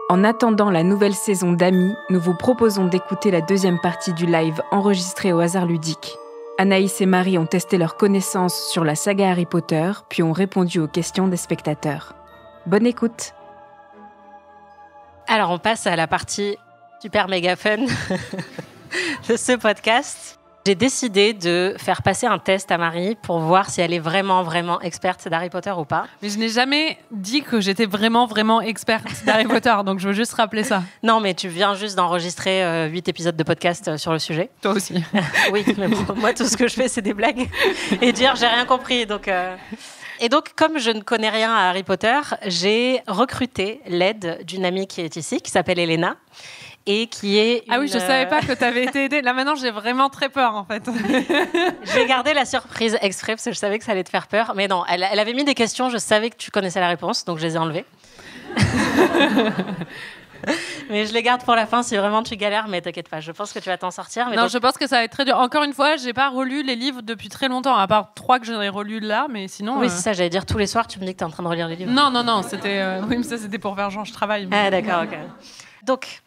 En attendant la nouvelle saison d'Amis, nous vous proposons d'écouter la deuxième partie du live enregistré au hasard ludique. Anaïs et Marie ont testé leurs connaissances sur la saga Harry Potter, puis ont répondu aux questions des spectateurs. Bonne écoute. Alors, on passe à la partie super méga fun de ce podcast. J'ai décidé de faire passer un test à Marie pour voir si elle est vraiment, vraiment experte d'Harry Potter ou pas. Mais je n'ai jamais dit que j'étais vraiment, vraiment experte d'Harry Potter, donc je veux juste rappeler ça. Non, mais tu viens juste d'enregistrer 8 épisodes de podcast sur le sujet. Toi aussi. Oui, mais bon, moi, tout ce que je fais, c'est des blagues et dire j'ai rien compris. Et donc, comme je ne connais rien à Harry Potter, j'ai recruté l'aide d'une amie qui est ici, qui s'appelle Elena. Et qui est Ah oui, je savais pas que tu avais été aidée. Là, maintenant, j'ai vraiment très peur, en fait. J'ai gardé la surprise exprès parce que je savais que ça allait te faire peur. Mais non, elle avait mis des questions, je savais que tu connaissais la réponse, donc je les ai enlevées. Mais je les garde pour la fin si vraiment tu galères, mais t'inquiète pas, je pense que tu vas t'en sortir. Mais non, je pense que ça va être très dur. Encore une fois, j'ai pas relu les livres depuis très longtemps, à part 3 que j'en ai relus là, mais sinon... Oui, c'est ça, j'allais dire tous les soirs, tu me dis que t'es en train de relire les livres. Non, c'était... Oui, mais ça, c'était pour faire genre, je travaille. Ah, d'accord, ok. Donc...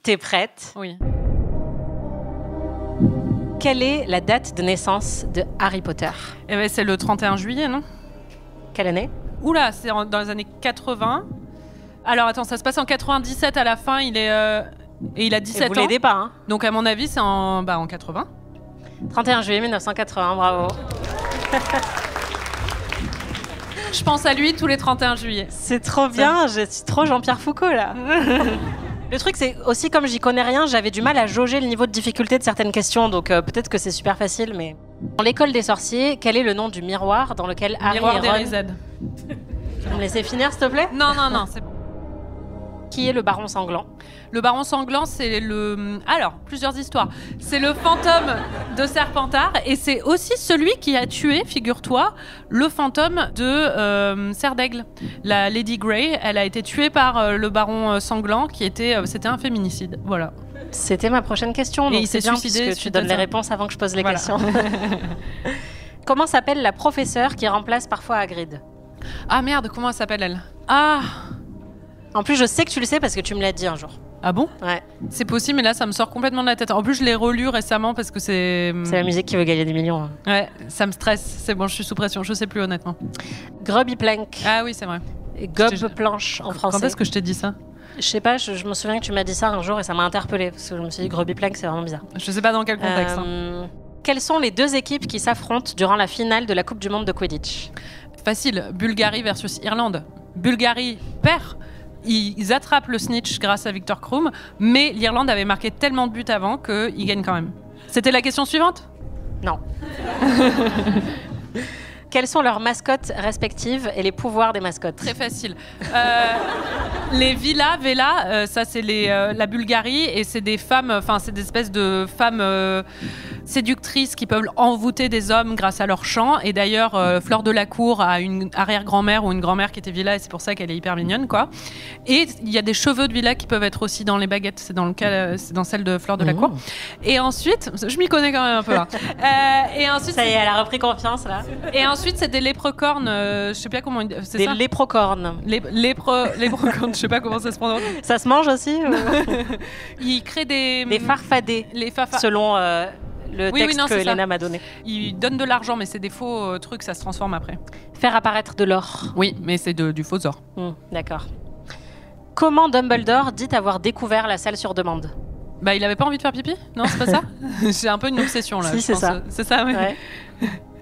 T'es prête? Oui. Quelle est la date de naissance de Harry Potter? Eh ben, c'est le 31 juillet, non? Quelle année? Oula, c'est dans les années 80. Alors, attends, ça se passe en 97 à la fin, il est... Et il a 17 ans. Vous l'aidez pas, hein? Donc, à mon avis, c'est en 80. 31 juillet 1980, bravo. Je pense à lui tous les 31 juillet. C'est trop bien, je suis trop Jean-Pierre Foucault, là. Le truc, c'est aussi, comme j'y connais rien, j'avais du mal à jauger le niveau de difficulté de certaines questions, donc peut-être que c'est super facile, mais... Dans l'école des sorciers, quel est le nom du miroir dans lequel Harry miroir et Ron... d'Erised. Tu peux me laisser finir, s'il te plaît? Non, c'est... Qui est le baron sanglant? Le baron sanglant, c'est le... Alors, plusieurs histoires. C'est le fantôme de Serpentard, et c'est aussi celui qui a tué, figure-toi, le fantôme de Serre d'Aigle. La Lady Grey, elle a été tuée par le baron sanglant, qui était... c'était un féminicide, voilà. C'était ma prochaine question, donc il s'est bien suicidé puisque tu donnes les réponses avant que je pose les questions. Comment s'appelle la professeure qui remplace parfois Hagrid? Ah merde, comment elle s'appelle, elle? Ah... En plus, je sais que tu le sais parce que tu me l'as dit un jour. Ah bon? Ouais. C'est possible, mais là, ça me sort complètement de la tête. En plus, je l'ai relu récemment parce que c'est... C'est la musique qui veut gagner des millions. Ouais, ça me stresse. C'est bon, je suis sous pression. Je sais plus, honnêtement. Grubby Plank. Ah oui, c'est vrai. Gob planche en français. Quand est-ce que je t'ai dit ça? Je sais pas, je me souviens que tu m'as dit ça un jour et ça m'a interpellée parce que je me suis dit Grubby Plank, c'est vraiment bizarre. Je sais pas dans quel contexte. Quelles sont les deux équipes qui s'affrontent durant la finale de la Coupe du Monde de Quidditch? Facile. Bulgarie versus Irlande. Bulgarie perd. Ils attrapent le snitch grâce à Victor Krum, mais l'Irlande avait marqué tellement de buts avant qu'ils gagnent quand même. C'était la question suivante? Non. Quelles sont leurs mascottes respectives et les pouvoirs des mascottes? Très facile. Les Vela, ça c'est la Bulgarie, et c'est des femmes, enfin c'est des espèces de femmes séductrices qui peuvent envoûter des hommes grâce à leur chant. Et d'ailleurs, Fleur de la Cour a une arrière-grand-mère ou une grand-mère qui était Vela, et c'est pour ça qu'elle est hyper mignonne, quoi. Et il y a des cheveux de Vela qui peuvent être aussi dans les baguettes. C'est dans celle de Fleur de la Cour. Et ensuite, je m'y connais quand même un peu. Hein. Et ensuite, ça y est, elle a repris confiance là. Et ensuite, c'est des léprecornes. Je sais pas comment. C'est des ça léprocornes. Léprecornes. Je sais pas comment ça se prononce. Ça se mange aussi? Ils créent des farfadets. Selon le texte que Elena m'a donné. Ils donnent de l'argent, mais c'est des faux trucs, ça se transforme après. Faire apparaître de l'or. Oui, mais c'est du faux or. D'accord. Comment Dumbledore dit avoir découvert la salle sur demande? Bah, il avait pas envie de faire pipi? Non, c'est pas ça? J'ai un peu une obsession là. Si, c'est ça. C'est ça, oui. Ouais.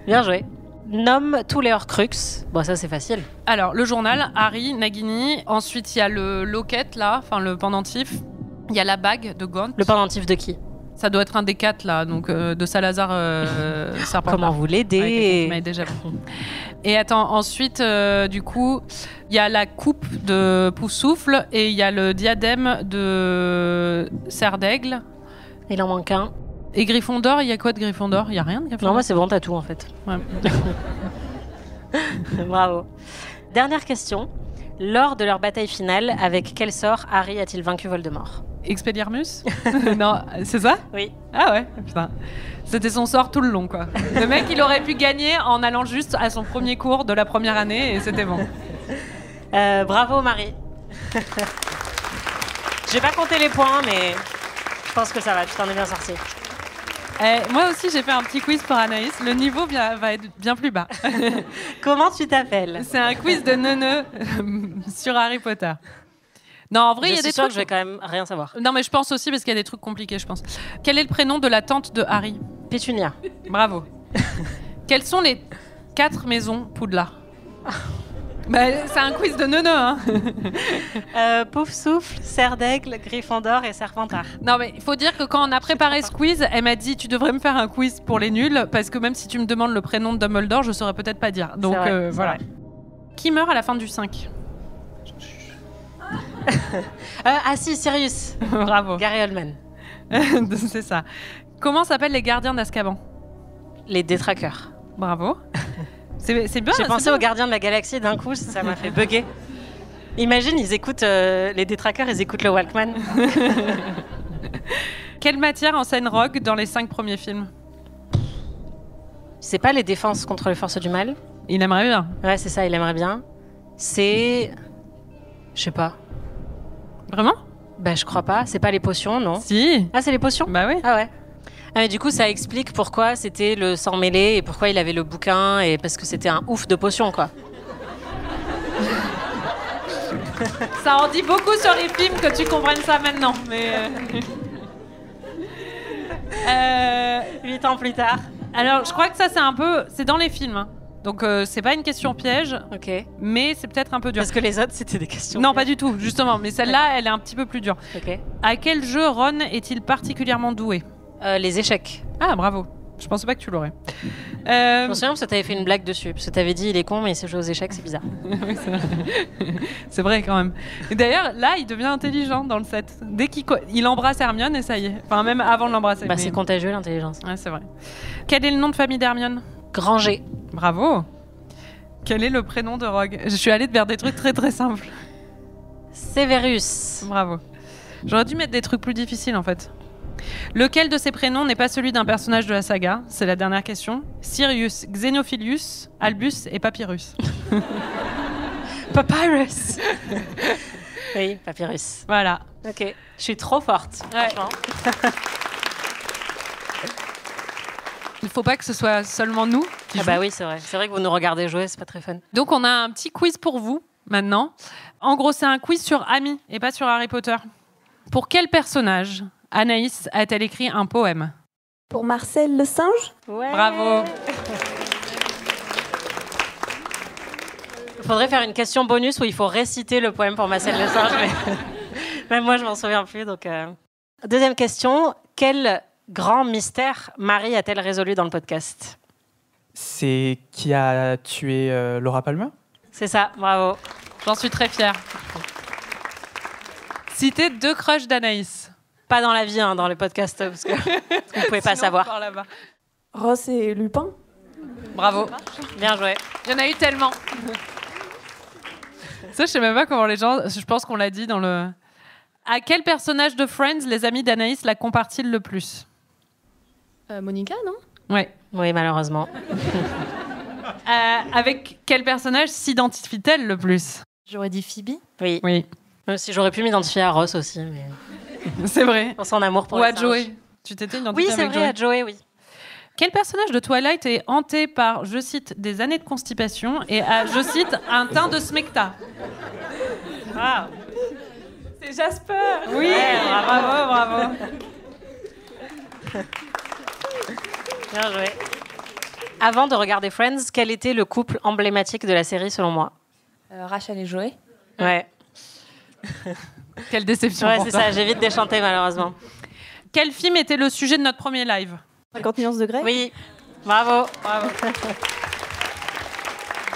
Bien joué. Nomme tous les Horcruxes. Bon, ça c'est facile. Alors, le journal, Harry, Nagini. Ensuite, il y a le locket là, enfin le pendentif. Il y a la bague de Gaunt. Le pendentif de qui? Ça doit être un des 4 là, donc de Salazar Serpentard. Comment vous l'aider? Ouais, déjà. Et attends, ensuite, du coup, il y a la coupe de Poussoufle et il y a le diadème de Serre d'Aigle. Il en manque un. Et Gryffondor, il y a quoi de Gryffondor? Il y a rien de Gryffondor? Non, moi c'est bon, t'as tout en fait. Ouais. Bravo. Dernière question. Lors de leur bataille finale, avec quel sort Harry a-t-il vaincu Voldemort? Expelliarmus? Non, c'est ça? Oui. Ah ouais, putain. C'était son sort tout le long, quoi. Le mec, il aurait pu gagner en allant juste à son premier cours de la première année et c'était bon. Bravo, Marie. J'ai pas compté les points, mais je pense que ça va, tu t'en es bien sorti. Moi aussi, j'ai fait un petit quiz pour Anaïs. Le niveau va être bien plus bas. Comment tu t'appelles? C'est un quiz de neuneux sur Harry Potter. Non, en vrai, il y a des trucs. Que je vais quand même rien savoir. Non, mais je pense aussi parce qu'il y a des trucs compliqués, je pense. Quel est le prénom de la tante de Harry? Pétunia. Bravo. Quelles sont les 4 maisons Poudlard? C'est un quiz de neuneux, hein. Poufsouffle, Serre d'Aigle, Gryffondor et Serpentard. Non, mais il faut dire que quand on a préparé ce quiz, elle m'a dit tu devrais me faire un quiz pour les nuls parce que même si tu me demandes le prénom de Dumbledore, je saurais peut-être pas dire. Donc voilà. Qui meurt à la fin du 5? Si, Sirius. Bravo. Gary Oldman. C'est ça. Comment s'appellent les gardiens d'Azkaban? Les détraqueurs. Bravo. C'est bien. J'ai pensé aux gardiens de la galaxie d'un coup, ça m'a fait bugger. Imagine, ils écoutent les détraqueurs, ils écoutent le Walkman. Quelle matière enseigne Rogue dans les 5 premiers films? C'est pas les défenses contre les forces du mal? Il aimerait bien. Ouais, c'est ça, il aimerait bien. C'est... Je sais pas. Vraiment? Bah, je crois pas. C'est pas les potions, non? Si. Ah, c'est les potions? Bah oui. Ah ouais. Ah, mais du coup, ça explique pourquoi c'était le sang mêlé et pourquoi il avait le bouquin, et parce que c'était un ouf de potions, quoi. Ça en dit beaucoup sur les films que tu comprennes ça maintenant. Mais 8 ans plus tard. Alors, je crois que ça, c'est dans les films. Hein. Donc, c'est pas une question piège. Ok. Mais c'est peut-être un peu dur. Parce que les autres, c'était des questions. Non, pas du tout, justement. Mais celle-là, elle est un petit peu plus dure. Ok. À quel jeu Ron est-il particulièrement doué? Les échecs. Ah, bravo. Je pensais pas que tu l'aurais. Je me souviens parce que t'avais fait une blague dessus. Parce que t'avais dit il est con, mais il sait jouer aux échecs, c'est bizarre. Oui, c'est vrai. C'est vrai quand même. Et d'ailleurs, là, il devient intelligent dans le set. Dès qu'il embrasse Hermione, et ça y est. Enfin, même avant de l'embrasser. Bah, c'est contagieux l'intelligence. Ouais, c'est vrai. Quel est le nom de famille d'Hermione? Granger. Bravo. Quel est le prénom de Rogue? Je suis allée vers des trucs très très simples. Severus. Bravo. J'aurais dû mettre des trucs plus difficiles en fait. Lequel de ces prénoms n'est pas celui d'un personnage de la saga? C'est la dernière question. Sirius, Xenophilius, Albus et Papyrus. Papyrus. Oui, Papyrus. Voilà. Ok. Je suis trop forte. Ouais. Franchement. Il faut pas que ce soit seulement nous qui jouons. Bah oui, c'est vrai. C'est vrai que vous nous regardez jouer, c'est pas très fun. Donc on a un petit quiz pour vous maintenant. En gros, c'est un quiz sur Ami et pas sur Harry Potter. Pour quel personnage Anaïs a-t-elle écrit un poème? Pour Marcel le singe? Ouais. Bravo. Il faudrait faire une question bonus où il faut réciter le poème pour Marcel le singe. Mais... Même moi, je m'en souviens plus. Donc, Deuxième question. Quel grand mystère Marie a-t-elle résolu dans le podcast? C'est qui a tué Laura Palmer? C'est ça, bravo. J'en suis très fière. Citez 2 crushs d'Anaïs. Pas dans la vie, hein, dans le podcast, parce que vous pouvez pas savoir. Par là-bas. Ross et Lupin? Bravo. Bien joué. Il y en a eu tellement. Ça, je sais même pas comment les gens... Je pense qu'on l'a dit dans le... À quel personnage de Friends les amis d'Anaïs la comparent-ils le plus? Monica, non? Ouais. Oui, malheureusement. Avec quel personnage s'identifie-t-elle le plus? J'aurais dit Phoebe. Oui. Oui. Même si j'aurais pu m'identifier à Ross aussi, mais... C'est vrai. Pour son amour pour Ou les à singes. Joey. Tu t'étais identifiée Oui, c'est avec vrai, à Joey, oui. Quel personnage de Twilight est hanté par, je cite, des années de constipation et a, je cite, un teint de smecta? Ah. C'est Jasper. Oui, ouais, bravo. Bien joué. Avant de regarder Friends, quel était le couple emblématique de la série selon moi? Rachel et Joey. Ouais. Quelle déception. Ouais, pour c'est toi. ça, j'ai vite déchanté malheureusement. Quel film était le sujet de notre premier live? 50 nuances de Grey? Oui, bravo.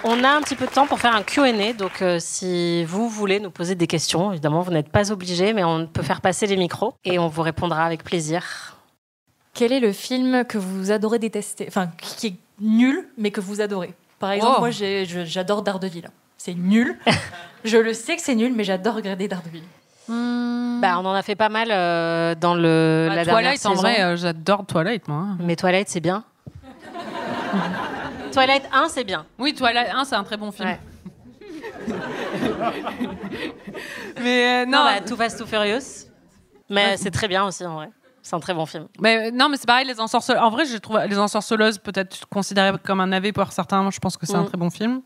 On a un petit peu de temps pour faire un Q&A, donc si vous voulez nous poser des questions, évidemment, vous n'êtes pas obligés, mais on peut faire passer les micros et on vous répondra avec plaisir. Quel est le film que vous adorez détester? Enfin, qui est nul, mais que vous adorez. Par exemple, moi, j'adore Daredevil. C'est nul. Je le sais que c'est nul, mais j'adore regarder Daredevil. Bah, on en a fait pas mal dans la dernière Twilight, saison. en vrai, j'adore Twilight, moi. Mais Twilight, c'est bien. Twilight 1, c'est bien. Oui, Twilight 1, c'est un très bon film. Ouais. Mais non, Non, bah, Too Fast, Too Furious. Mais c'est très bien aussi, en vrai. C'est un très bon film. Mais non, mais c'est pareil, Les Ensorceleuses. En vrai, je trouve Les Ensorceleuses peut-être considérées comme un navet pour certains. Moi, je pense que c'est un très bon film.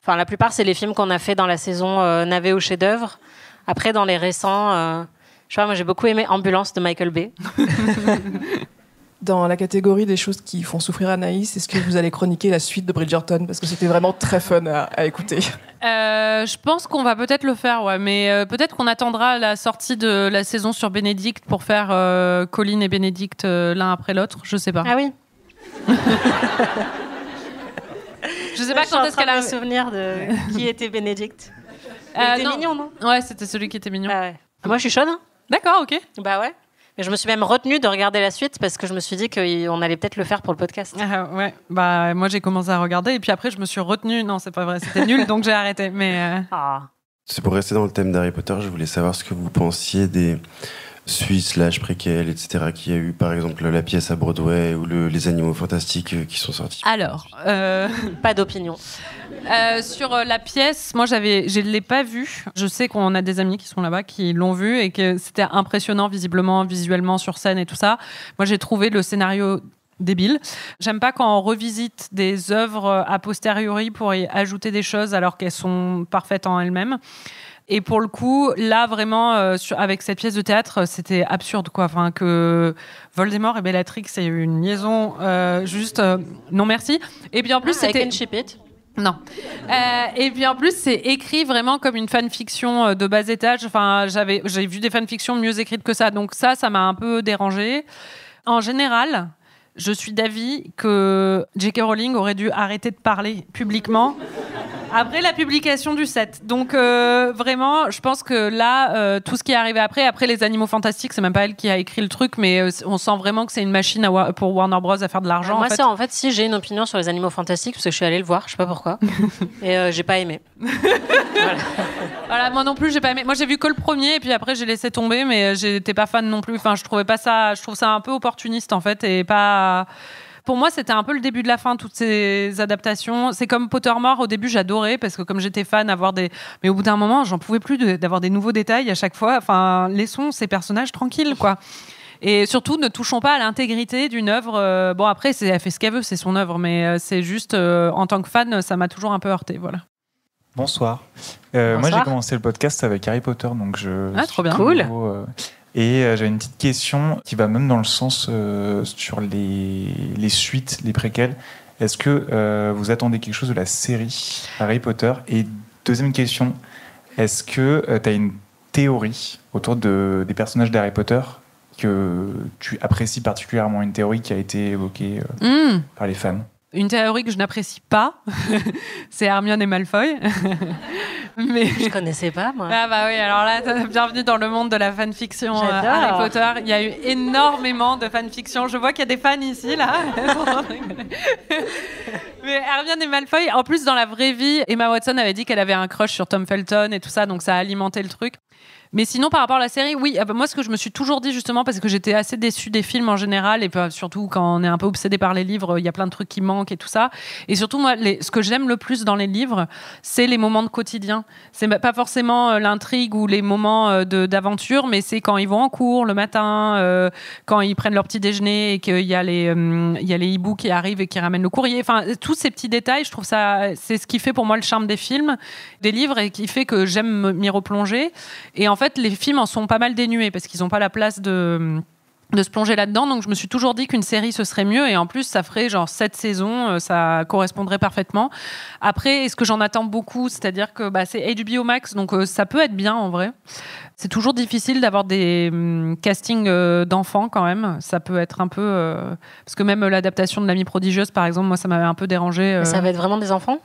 Enfin, la plupart, c'est les films qu'on a fait dans la saison navet ou chef-d'œuvre. Après, dans les récents, je sais pas, moi, j'ai beaucoup aimé Ambulance de Michael Bay. Dans la catégorie des choses qui font souffrir Anaïs, est-ce que vous allez chroniquer la suite de Bridgerton? Parce que c'était vraiment très fun à écouter. Je pense qu'on va peut-être le faire, ouais, mais peut-être qu'on attendra la sortie de la saison sur Bénédicte pour faire Colline et Bénédicte l'un après l'autre. Je sais pas. Ah oui. Je sais pas quand est-ce qu'elle a un souvenir de qui était Bénédicte. Il était mignon, non? Ouais, c'était celui qui était mignon. Ah ouais. Moi, je suis chaude. Hein. D'accord, ok. Bah ouais. Mais je me suis même retenue de regarder la suite parce que je me suis dit qu'on allait peut-être le faire pour le podcast. Ouais, bah moi j'ai commencé à regarder et puis après je me suis retenue. Non, c'est pas vrai, c'était nul donc j'ai arrêté. Mais C'est pour rester dans le thème d'Harry Potter, je voulais savoir ce que vous pensiez des suites, préquels, etc. qu'il y a eu, par exemple la pièce à Broadway ou les Animaux Fantastiques qui sont sortis. Alors, pas d'opinion. Sur la pièce, moi je l'ai pas vue. Je sais qu'on a des amis qui sont là-bas qui l'ont vue et que c'était impressionnant visiblement, visuellement sur scène et tout ça. Moi j'ai trouvé le scénario débile. J'aime pas quand on revisite des œuvres a posteriori pour y ajouter des choses alors qu'elles sont parfaites en elles-mêmes. Et pour le coup, là, vraiment, avec cette pièce de théâtre, c'était absurde, quoi. Enfin, que Voldemort et Bellatrix aient eu une liaison juste... non, merci. Et puis en plus, c'était... I can ship it. Non. Et puis en plus, c'est écrit vraiment comme une fanfiction de bas étage. Enfin, j'ai vu des fanfictions mieux écrites que ça. Donc ça m'a un peu dérangée. En général, je suis d'avis que J.K. Rowling aurait dû arrêter de parler publiquement après la publication du 7. Donc vraiment, je pense que là, tout ce qui est arrivé après les Animaux Fantastiques, c'est même pas elle qui a écrit le truc, mais on sent vraiment que c'est une machine pour Warner Bros à faire de l'argent. Moi, en fait, si j'ai une opinion sur les Animaux Fantastiques, parce que je suis allée le voir, je sais pas pourquoi, et j'ai pas aimé. Voilà, moi non plus, j'ai pas aimé. Moi, j'ai vu que le premier, et puis après, j'ai laissé tomber, mais j'étais pas fan non plus. Enfin, je trouve ça un peu opportuniste en fait, et pas. Pour moi, c'était un peu le début de la fin, toutes ces adaptations. C'est comme Pottermore, au début, j'adorais, parce que comme j'étais fan, mais au bout d'un moment, j'en pouvais plus d'avoir des nouveaux détails à chaque fois. Enfin, laissons ces personnages tranquilles, quoi. Et surtout, ne touchons pas à l'intégrité d'une œuvre. Bon, après, elle fait ce qu'elle veut, c'est son œuvre, mais c'est juste, en tant que fan, ça m'a toujours un peu heurté, voilà. Bonsoir. Moi, j'ai commencé le podcast avec Harry Potter, donc trop bien. Cool. Et j'avais une petite question qui va même dans le sens sur les suites, les préquels. Est-ce que vous attendez quelque chose de la série Harry Potter? Et deuxième question, est-ce que tu as une théorie autour des personnages d'Harry Potter que tu apprécies particulièrement, une théorie qui a été évoquée par les fans? Une théorie que je n'apprécie pas, c'est Hermione et Malfoy. Mais... Je connaissais pas, moi. Ah bah oui, alors là, bienvenue dans le monde de la fanfiction Harry Potter. Il y a eu énormément de fanfiction. Je vois qu'il y a des fans ici, là. Mais Hermione et Malfoy, en plus, dans la vraie vie, Emma Watson avait dit qu'elle avait un crush sur Tom Felton et tout ça, donc ça a alimenté le truc. Mais sinon, par rapport à la série, oui, moi, ce que je me suis toujours dit, justement, parce que j'étais assez déçue des films en général, et surtout quand on est un peu obsédé par les livres, il y a plein de trucs qui manquent et tout ça. Et surtout, moi, ce que j'aime le plus dans les livres, c'est les moments de quotidien. C'est pas forcément l'intrigue ou les moments d'aventure, mais c'est quand ils vont en cours le matin, quand ils prennent leur petit déjeuner et qu'il y a les hiboux qui arrivent et qui ramènent le courrier. Enfin, tous ces petits détails, je trouve ça, c'est ce qui fait pour moi le charme des films, des livres, et qui fait que j'aime m'y replonger. Et en fait, les films en sont pas mal dénués parce qu'ils n'ont pas la place de se plonger là-dedans. Donc, je me suis toujours dit qu'une série, ce serait mieux. Et en plus, ça ferait genre 7 saisons. Ça correspondrait parfaitement. Après, est-ce que j'en attends beaucoup? C'est-à-dire que c'est HBO Max, donc ça peut être bien en vrai. C'est toujours difficile d'avoir des castings d'enfants quand même. Ça peut être un peu... parce que même l'adaptation de L'Amie prodigieuse, par exemple, moi, ça m'avait un peu dérangé. Mais ça va être vraiment des enfants?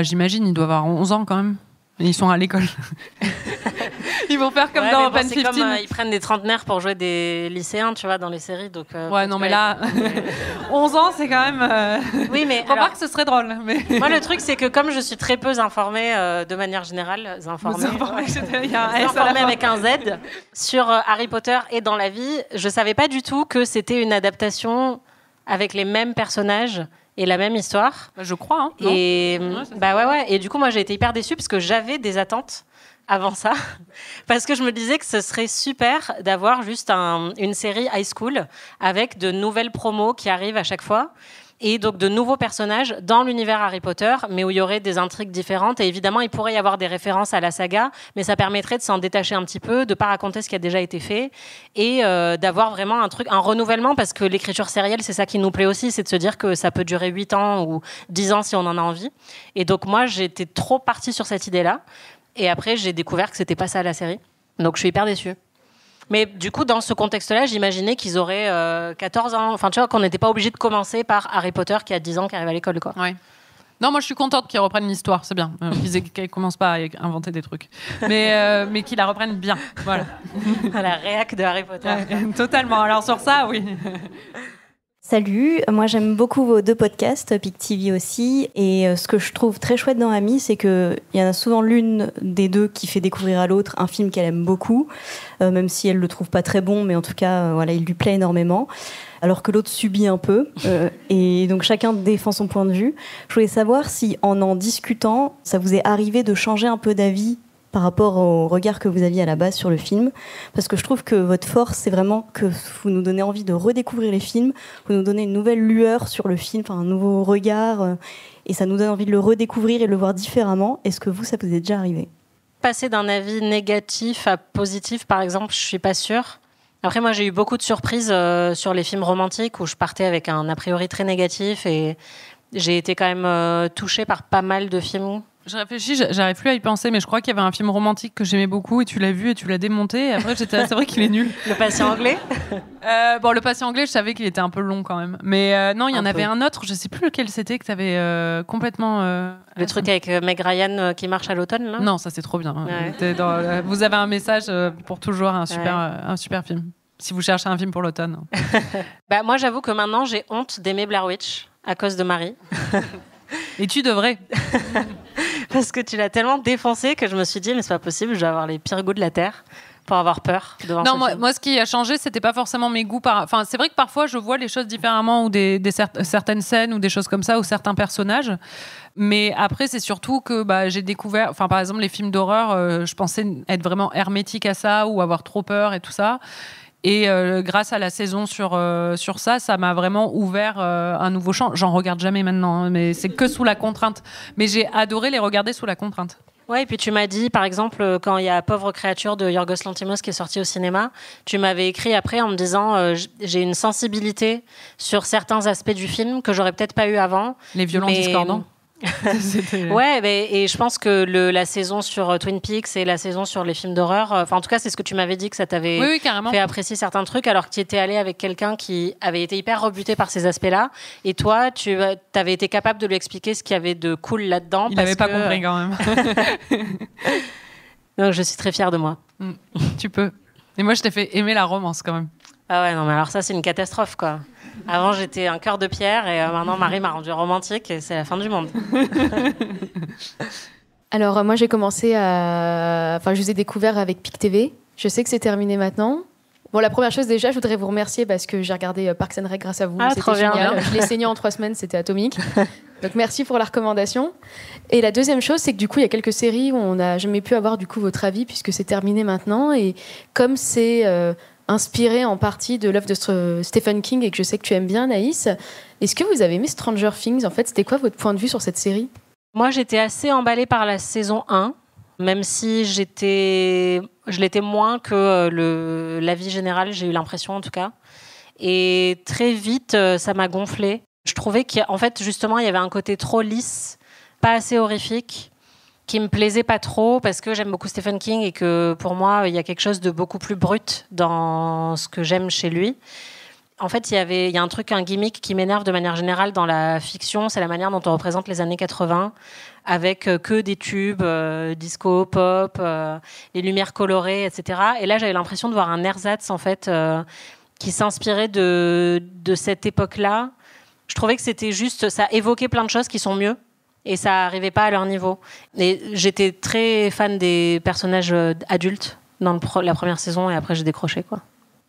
J'imagine, ils doivent avoir 11 ans quand même. Ils sont à l'école. Ils vont faire comme dans Pen 15. Ils prennent des trentenaires pour jouer des lycéens, tu vois, dans les séries. Donc, ouais, non, mais là, 11 ans, c'est quand même... Oui, mais... Faut voir que ce serait drôle. Mais... Moi, le truc, c'est que comme je suis très peu informée, de manière générale, informée avec un Z, sur Harry Potter et dans la vie, je savais pas du tout que c'était une adaptation avec les mêmes personnages et la même histoire. Je crois, hein. Et ouais. Et du coup, moi, j'ai été hyper déçue parce que j'avais des attentes avant ça, parce que je me disais que ce serait super d'avoir juste une série high school avec de nouvelles promos qui arrivent à chaque fois. Et donc de nouveaux personnages dans l'univers Harry Potter, mais où il y aurait des intrigues différentes. Et évidemment, il pourrait y avoir des références à la saga, mais ça permettrait de s'en détacher un petit peu, de ne pas raconter ce qui a déjà été fait, et d'avoir vraiment un renouvellement, parce que l'écriture sérielle, c'est ça qui nous plaît aussi, c'est de se dire que ça peut durer 8 ans ou 10 ans si on en a envie. Et donc moi, j'étais trop partie sur cette idée-là. Et après, j'ai découvert que c'était pas ça la série. Donc je suis hyper déçue. Mais du coup, dans ce contexte-là, j'imaginais qu'ils auraient 14 ans. Enfin, tu vois, qu'on n'était pas obligé de commencer par Harry Potter qui a 10 ans, qui arrive à l'école, quoi. Ouais. Non, moi, je suis contente qu'ils reprennent l'histoire, c'est bien. Qu'ils ne commencent pas à inventer des trucs. Mais qu'ils la reprennent bien, voilà. La réac de Harry Potter. Ouais, totalement. Alors, sur ça, oui. Salut, moi j'aime beaucoup vos 2 podcasts, Pic TV aussi, et ce que je trouve très chouette dans Ami, c'est qu'il y en a souvent l'une des 2 qui fait découvrir à l'autre un film qu'elle aime beaucoup, même si elle le trouve pas très bon, mais en tout cas, voilà, il lui plaît énormément, alors que l'autre subit un peu, et donc chacun défend son point de vue. Je voulais savoir si, en discutant, ça vous est arrivé de changer un peu d'avis par rapport au regard que vous aviez à la base sur le film, parce que je trouve que votre force, c'est vraiment que vous nous donnez envie de redécouvrir les films, vous nous donnez une nouvelle lueur sur le film, enfin un nouveau regard, et ça nous donne envie de le redécouvrir et de le voir différemment. Est-ce que ça vous est déjà arrivé ? Passer d'un avis négatif à positif, par exemple, je suis pas sûre. Après, moi, j'ai eu beaucoup de surprises sur les films romantiques où je partais avec un a priori très négatif, et j'ai été quand même touchée par pas mal de films. Je réfléchis, j'arrive plus à y penser, mais je crois qu'il y avait un film romantique que j'aimais beaucoup et tu l'as vu et tu l'as démonté. Et après, c'est vrai qu'il est nul. Le patient anglais. Bon, le patient anglais, je savais qu'il était un peu long quand même. Mais non, il y en avait un autre, je sais plus lequel c'était, que tu avais complètement. Le truc avec Meg Ryan qui marche à l'automne, là. Non, ça c'est trop bien. Ouais. Vous avez un message pour toujours, un super film. Si vous cherchez un film pour l'automne. Bah, moi, j'avoue que maintenant, j'ai honte d'aimer Blair Witch à cause de Marie. Et tu devrais. Parce que tu l'as tellement défoncé que je me suis dit, mais c'est pas possible, je vais avoir les pires goûts de la Terre pour avoir peur devant ce film. Moi, ce qui a changé, c'était pas forcément mes goûts. Enfin, c'est vrai que parfois, je vois les choses différemment, ou certaines scènes, ou des choses comme ça, ou certains personnages. Mais après, c'est surtout que j'ai découvert... Enfin, par exemple, les films d'horreur, je pensais être vraiment hermétique à ça, ou avoir trop peur et tout ça. Et grâce à la saison sur ça m'a vraiment ouvert un nouveau champ. J'en regarde jamais maintenant, hein, mais c'est que sous la contrainte. Mais j'ai adoré les regarder sous la contrainte. Ouais, et puis tu m'as dit, par exemple, quand il y a Pauvre créature de Yorgos Lanthimos qui est sorti au cinéma, tu m'avais écrit après en me disant j'ai une sensibilité sur certains aspects du film que j'aurais peut-être pas eu avant. Les violons discordants. Ouais, et je pense que la saison sur Twin Peaks et la saison sur les films d'horreur, enfin en tout cas c'est ce que tu m'avais dit, que ça t'avait fait apprécier certains trucs, alors que tu étais allé avec quelqu'un qui avait été hyper rebuté par ces aspects-là, et toi tu avais été capable de lui expliquer ce qu'il y avait de cool là-dedans. Il n'avait pas compris quand même. Donc je suis très fière de moi. Tu peux. Et moi je t'ai fait aimer la romance quand même. Ah ouais, non mais alors ça c'est une catastrophe quoi. Avant, j'étais un cœur de pierre et maintenant, Marie m'a rendu romantique et c'est la fin du monde. Alors, moi, j'ai commencé à... Enfin, je vous ai découvert avec Pic TV. Je sais que c'est terminé maintenant. Bon, la première chose, déjà, je voudrais vous remercier parce que j'ai regardé Parks and Rec grâce à vous. C'était génial. Je l'ai saigné en 3 semaines, c'était atomique. Donc, merci pour la recommandation. Et la deuxième chose, c'est que du coup, il y a quelques séries où on n'a jamais pu avoir du coup votre avis puisque c'est terminé maintenant. Et comme c'est... inspiré en partie de l'œuvre de Stephen King et que je sais que tu aimes bien, Naïs. Est-ce que vous avez aimé Stranger Things ? En fait, c'était quoi votre point de vue sur cette série ? Moi, j'étais assez emballée par la saison 1, même si je l'étais moins que l'avis général, j'ai eu l'impression en tout cas. Et très vite, ça m'a gonflé. Je trouvais qu'en fait, justement, il y avait un côté trop lisse, pas assez horrifique, qui me plaisait pas trop parce que j'aime beaucoup Stephen King et que pour moi il y a quelque chose de beaucoup plus brut dans ce que j'aime chez lui. En fait, il y a un gimmick qui m'énerve de manière générale dans la fiction, c'est la manière dont on représente les années 80 avec que des tubes, disco, pop, les lumières colorées, etc. Et là, j'avais l'impression de voir un ersatz en fait qui s'inspirait de cette époque-là. Je trouvais que c'était juste, ça évoquait plein de choses qui sont mieux. Et ça n'arrivait pas à leur niveau. Et j'étais très fan des personnages adultes dans la première saison et après j'ai décroché, quoi.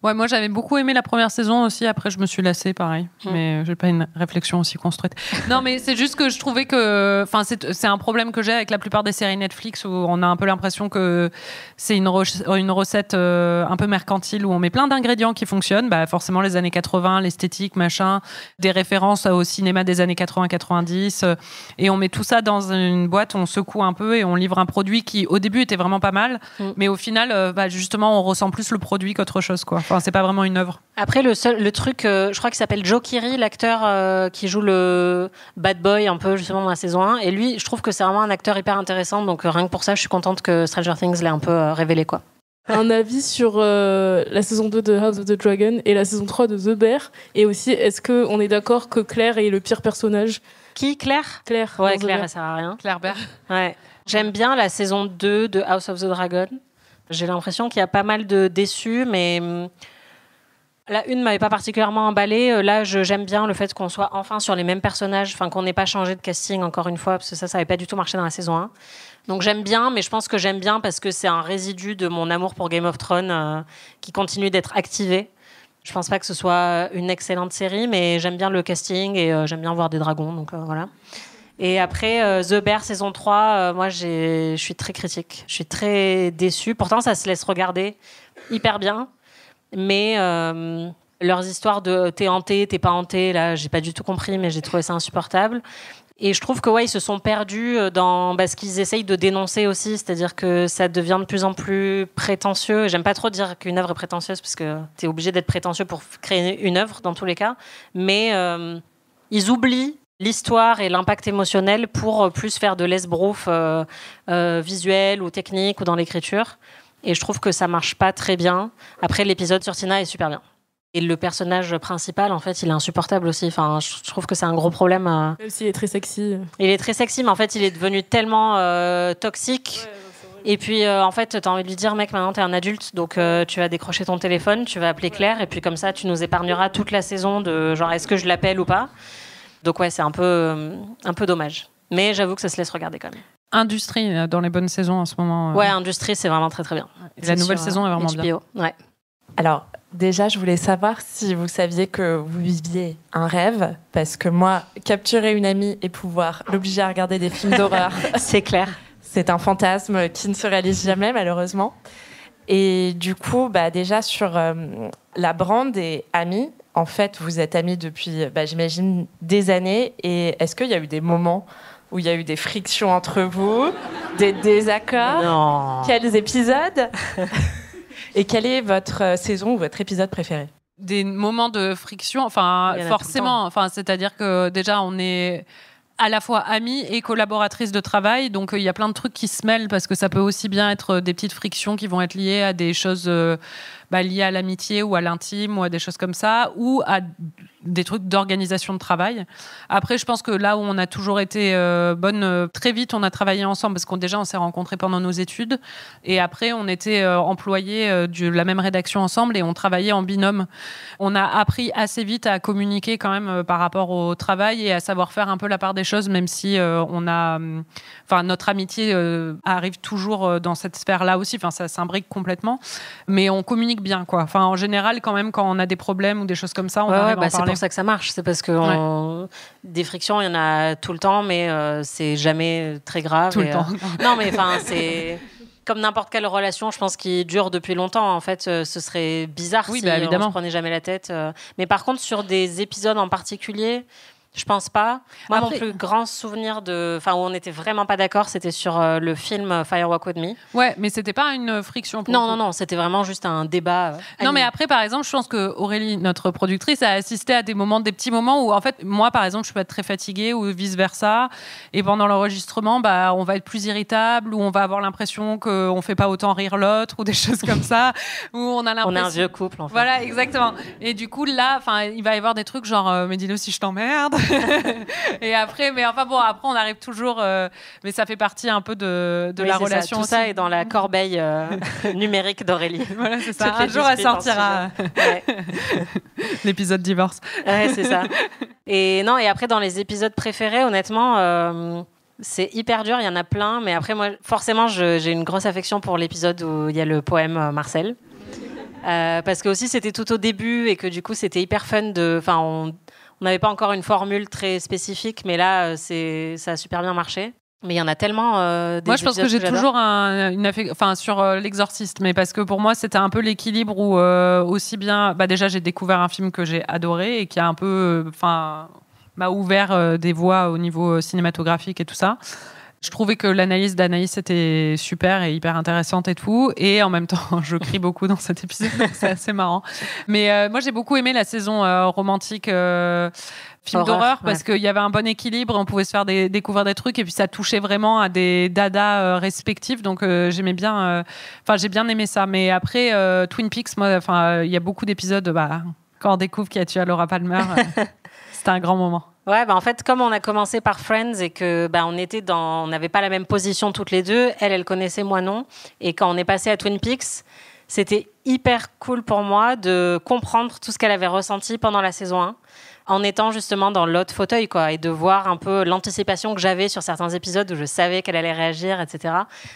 Ouais, moi j'avais beaucoup aimé la première saison aussi. Après, je me suis lassée, pareil. Mais j'ai pas une réflexion aussi construite. Non, mais c'est juste que je trouvais que, enfin, c'est un problème que j'ai avec la plupart des séries Netflix où on a un peu l'impression que c'est une recette un peu mercantile où on met plein d'ingrédients qui fonctionnent. Bah, forcément, les années 80, l'esthétique, machin, des références au cinéma des années 80-90, et on met tout ça dans une boîte, on secoue un peu et on livre un produit qui, au début, était vraiment pas mal, mais au final, justement, on ressent plus le produit qu'autre chose, quoi. Enfin, c'est pas vraiment une œuvre. Après, le truc, je crois qu'il s'appelle Joe Keery, l'acteur qui joue le bad boy un peu justement dans la saison 1. Et lui, je trouve que c'est vraiment un acteur hyper intéressant. Donc rien que pour ça, je suis contente que Stranger Things l'ait un peu révélé, quoi. Un avis sur la saison 2 de House of the Dragon et la saison 3 de The Bear. Et aussi, est-ce qu'on est d'accord que Claire est le pire personnage? Qui, Claire? Claire. Ouais, Claire, elle sert à rien. Claire Bear. Ouais. J'aime bien la saison 2 de House of the Dragon. J'ai l'impression qu'il y a pas mal de déçus, mais la une m'avait pas particulièrement emballée. Là, j'aime bien le fait qu'on soit enfin sur les mêmes personnages, enfin qu'on n'ait pas changé de casting encore une fois, parce que ça avait pas du tout marché dans la saison 1. Donc j'aime bien, mais je pense que j'aime bien parce que c'est un résidu de mon amour pour Game of Thrones qui continue d'être activé. Je pense pas que ce soit une excellente série, mais j'aime bien le casting et j'aime bien voir des dragons, donc voilà. Et après, The Bear saison 3, moi je suis très critique. Je suis très déçue. Pourtant, ça se laisse regarder hyper bien. Mais leurs histoires de t'es hanté, t'es pas hanté, là, j'ai pas du tout compris, mais j'ai trouvé ça insupportable. Et je trouve que ils se sont perdus dans ce qu'ils essayent de dénoncer aussi, c'est-à-dire que ça devient de plus en plus prétentieux. J'aime pas trop dire qu'une œuvre est prétentieuse, parce que t'es obligé d'être prétentieux pour créer une œuvre, dans tous les cas. Mais ils oublient l'histoire et l'impact émotionnel pour plus faire de l'esbrouf visuel ou technique ou dans l'écriture. Et je trouve que ça marche pas très bien. Après, l'épisode sur Tina est super bien. Et le personnage principal, en fait, il est insupportable aussi. Enfin, je trouve que c'est un gros problème. Même s'il est très sexy. Il est très sexy, mais en fait, il est devenu tellement toxique. Ouais, et puis, en fait, t'as envie de lui dire, mec, maintenant, t'es un adulte, donc tu vas décrocher ton téléphone, tu vas appeler Claire, et puis comme ça, tu nous épargneras toute la saison de genre, est-ce que je l'appelle ou pas? Donc ouais, c'est un peu dommage. Mais j'avoue que ça se laisse regarder quand même. Industrie dans les bonnes saisons en ce moment. Ouais, Industrie, c'est vraiment très très bien. Et la nouvelle saison est vraiment bien. Ouais. Alors, déjà, je voulais savoir si vous saviez que vous viviez un rêve, parce que moi, capturer une amie et pouvoir l'obliger à regarder des films d'horreur, c'est clair. C'est un fantasme qui ne se réalise jamais, malheureusement. Et du coup, déjà sur la brand et amis, en fait, vous êtes amis depuis, j'imagine, des années. Et est-ce qu'il y a eu des moments où il y a eu des frictions entre vous, des désaccords? Non. Quels épisodes? Et quelle est votre saison ou votre épisode préféré? Des moments de friction, enfin forcément, enfin c'est-à-dire que déjà on est à la fois amies et collaboratrices de travail, donc il y a plein de trucs qui se mêlent parce que ça peut aussi bien être des petites frictions qui vont être liées à des choses liées à l'amitié ou à l'intime ou à des choses comme ça, ou à des trucs d'organisation de travail. Après, je pense que là où on a toujours été bonnes, très vite, on a travaillé ensemble parce qu'on s'est rencontrés pendant nos études. Et après, on était employés de la même rédaction ensemble et on travaillait en binôme. On a appris assez vite à communiquer quand même par rapport au travail et à savoir faire un peu la part des choses, même si notre amitié arrive toujours dans cette sphère-là aussi. Enfin, ça s'imbrique complètement. Mais on communique bien, quoi. Enfin, en général, quand même, quand on a des problèmes ou des choses comme ça, on arrive à en parler. C'est pour ça que ça marche. C'est parce que des frictions, il y en a tout le temps, mais c'est jamais très grave. Tout le temps. Non, mais enfin, c'est comme n'importe quelle relation, je pense, qui dure depuis longtemps. En fait, ce serait bizarre si on se prenait jamais la tête. Mais par contre, sur des épisodes en particulier, je pense pas. Moi, mon plus grand souvenir où on était vraiment pas d'accord, c'était sur le film Fire Walk With Me. Ouais, mais c'était pas une friction. Non, c'était vraiment juste un débat. Non, mais après, par exemple, je pense que Aurélie, notre productrice, a assisté à des petits moments où, en fait, moi, par exemple, je peux être très fatiguée ou vice versa, et pendant l'enregistrement, on va être plus irritable, ou on va avoir l'impression qu'on fait pas autant rire l'autre, ou des choses comme ça, où on a l'impression. On est un vieux couple, en fait. Voilà, exactement. Et du coup, là, il va y avoir des trucs genre, mais dis-le si je t'emmerde. Et après, après on arrive toujours, mais ça fait partie un peu de la relation. Tout ça est dans la corbeille numérique d'Aurélie. Voilà, c'est ça. Un jour, elle sortira l'épisode divorce. Ouais, c'est ça. Et après, dans les épisodes préférés, honnêtement, c'est hyper dur. Il y en a plein, mais après, moi, forcément, j'ai une grosse affection pour l'épisode où il y a le poème Marcel. Parce que aussi c'était tout au début et que du coup c'était hyper fun on n'avait pas encore une formule très spécifique, mais là ça a super bien marché. Mais il y en a tellement. Moi, je pense que j'ai toujours une affection sur L'Exorciste, mais parce que pour moi, c'était un peu l'équilibre où aussi bien. Déjà, j'ai découvert un film que j'ai adoré et qui a un peu, m'a ouvert des voies au niveau cinématographique et tout ça. Je trouvais que l'analyse d'Anaïs était super et hyper intéressante et tout. Et en même temps, je crie beaucoup dans cet épisode. C'est assez marrant. Mais moi, j'ai beaucoup aimé la saison romantique film d'horreur parce qu'il y avait un bon équilibre. On pouvait se faire découvrir des trucs et puis ça touchait vraiment à des dadas respectifs. Donc, j'aimais bien. J'ai bien aimé ça. Mais après, Twin Peaks, moi, il y a beaucoup d'épisodes. Quand on découvre qui a tué Laura Palmer, c'était un grand moment. Ouais, en fait, comme on a commencé par Friends et que on n'avait pas la même position toutes les deux, elle connaissait, moi non. Et quand on est passé à Twin Peaks, c'était hyper cool pour moi de comprendre tout ce qu'elle avait ressenti pendant la saison 1, en étant justement dans l'autre fauteuil, quoi, et de voir un peu l'anticipation que j'avais sur certains épisodes où je savais qu'elle allait réagir, etc.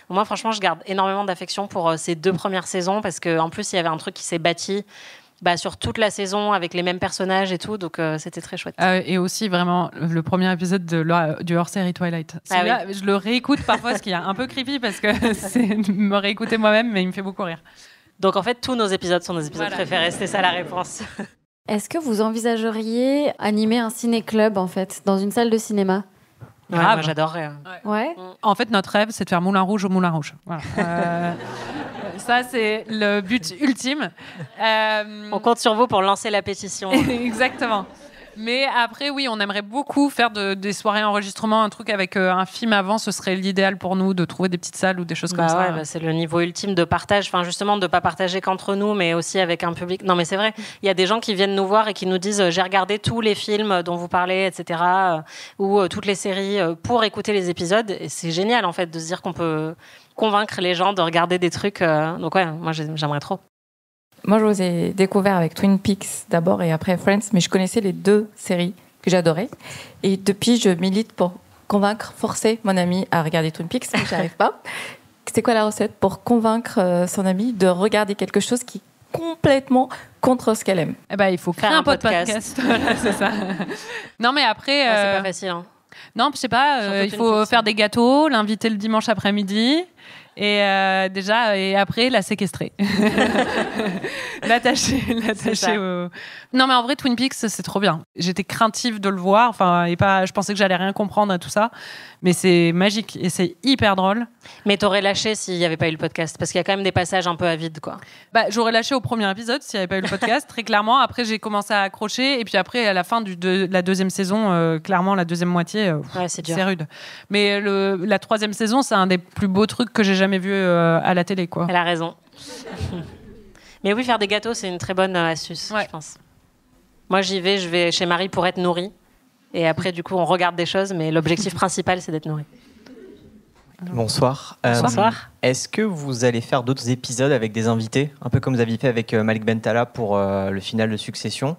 Moi, franchement, je garde énormément d'affection pour ces 2 premières saisons parce qu'en plus, il y avait un truc qui s'est bâti sur toute la saison avec les mêmes personnages et tout, donc c'était très chouette. Et aussi vraiment le premier épisode du hors-série Twilight. Oui. Je le réécoute parfois, ce qui est un peu creepy parce que c'est me réécouter moi-même, mais il me fait beaucoup rire. Donc en fait, tous nos épisodes sont nos épisodes préférés, c'était ça la réponse. Est-ce que vous envisageriez animer un ciné-club, en fait, dans une salle de cinéma ? Ouais, moi j'adorerais. Ouais. En fait, notre rêve, c'est de faire Moulin Rouge au Moulin Rouge. Voilà. Ça, c'est le but ultime. On compte sur vous pour lancer la pétition. Exactement. Mais après, oui, on aimerait beaucoup faire des soirées enregistrement, un truc avec un film avant, ce serait l'idéal pour nous de trouver des petites salles ou des choses comme ça. C'est le niveau ultime de partage, justement de ne pas partager qu'entre nous, mais aussi avec un public. Non, mais c'est vrai, il y a des gens qui viennent nous voir et qui nous disent j'ai regardé tous les films dont vous parlez, etc., ou toutes les séries pour écouter les épisodes. Et c'est génial, en fait, de se dire qu'on peut convaincre les gens de regarder des trucs. Donc ouais, moi j'aimerais trop. Moi, je vous ai découvert avec Twin Peaks d'abord et après Friends, mais je connaissais les 2 séries que j'adorais. Et depuis, je milite pour forcer mon ami à regarder Twin Peaks, mais j'y arrive pas. C'est quoi la recette pour convaincre son ami de regarder quelque chose qui est complètement contre ce qu'elle aime? Il faut créer un podcast. Voilà, c'est ça. Non, mais après... c'est pas facile. Hein. Non, je sais pas, il faut faire des gâteaux, l'inviter le dimanche après-midi... Et et après la séquestrer, l'attacher au... Non mais en vrai Twin Peaks c'est trop bien. J'étais craintive de le voir, je pensais que j'allais rien comprendre et tout ça, mais c'est magique et c'est hyper drôle. Mais t'aurais lâché s'il n'y avait pas eu le podcast, parce qu'il y a quand même des passages un peu avides, quoi. J'aurais lâché au premier épisode s'il n'y avait pas eu le podcast, très clairement. Après j'ai commencé à accrocher et puis après à la fin de la 2e saison, clairement la 2e moitié, c'est rude. Mais la 3e saison c'est un des plus beaux trucs que j'ai jamais vu à la télé, quoi. Elle a raison. Mais oui, faire des gâteaux, c'est une très bonne astuce, je pense. Moi, je vais chez Marie pour être nourrie. Et après, du coup, on regarde des choses, mais l'objectif principal, c'est d'être nourrie. Bonsoir. Bonsoir. Est-ce que vous allez faire d'autres épisodes avec des invités, un peu comme vous aviez fait avec Malik Bentala pour le final de Succession?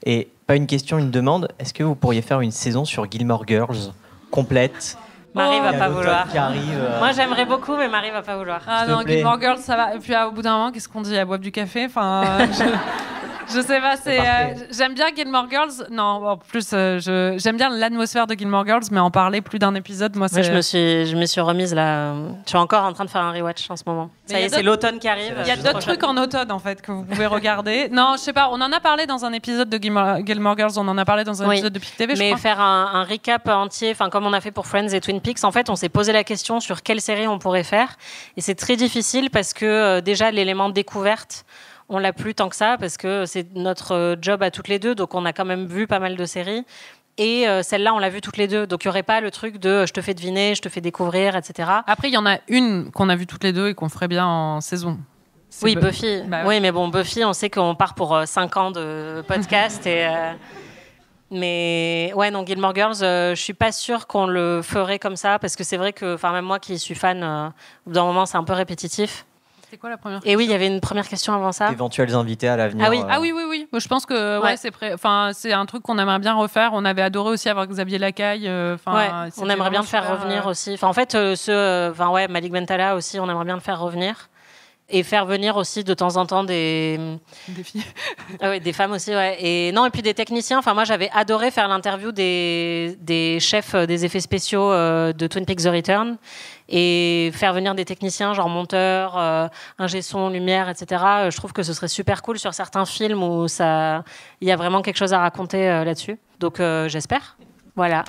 Et pas une question, une demande. Est-ce que vous pourriez faire une saison sur Gilmore Girls complète? Marie va pas vouloir. Qui arrive, Moi, j'aimerais beaucoup, mais Marie va pas vouloir. Ah non, Gilmore Girls, ça va. Et puis au bout d'un moment, qu'est-ce qu'on dit? Elle boit du café. Je sais pas. J'aime bien Gilmore Girls. Non, en plus, j'aime bien l'atmosphère de Gilmore Girls, mais en parler plus d'un épisode, moi, c'est. Je me suis remise là. Je suis encore en train de faire un rewatch en ce moment. Ça y est, c'est l'automne qui arrive. Il y a d'autres trucs en automne, en fait, que vous pouvez regarder. Non, je sais pas. On en a parlé dans un épisode de Gilmore Girls. On en a parlé dans un épisode de Pic TV. Mais faire un recap entier, comme on a fait pour Friends et Twin Peaks, en fait, on s'est posé la question sur quelle série on pourrait faire, et c'est très difficile parce que déjà l'élément de découverte, on l'a plus tant que ça parce que c'est notre job à toutes les deux, donc on a quand même vu pas mal de séries. Et celle-là, on l'a vue toutes les deux. Donc, il n'y aurait pas le truc de je te fais deviner, je te fais découvrir, etc. Après, il y en a une qu'on a vue toutes les deux et qu'on ferait bien en saison. Oui, Buffy. Oui, mais bon, Buffy, on sait qu'on part pour 5 ans de podcast. Mais ouais, non, Gilmore Girls, je ne suis pas sûre qu'on le ferait comme ça. Parce que c'est vrai que même moi qui suis fan, au bout d'un moment, c'est un peu répétitif. C'était quoi la première question? Et oui, il y avait une première question avant ça. Éventuels invités à l'avenir. Ah oui. Je pense que c'est un truc qu'on aimerait bien refaire. On avait adoré aussi avoir Xavier Lacaille. On aimerait bien le faire revenir aussi. En fait, Malik Bentala aussi, on aimerait bien le faire revenir. Et faire venir aussi de temps en temps des filles. Oui, des femmes aussi, ouais. Et puis des techniciens. Enfin, moi, j'avais adoré faire l'interview des chefs des effets spéciaux de Twin Peaks The Return et faire venir des techniciens, genre monteurs, ingé son, lumière, etc. Je trouve que ce serait super cool sur certains films où il y a vraiment quelque chose à raconter là-dessus. Donc, j'espère. Voilà.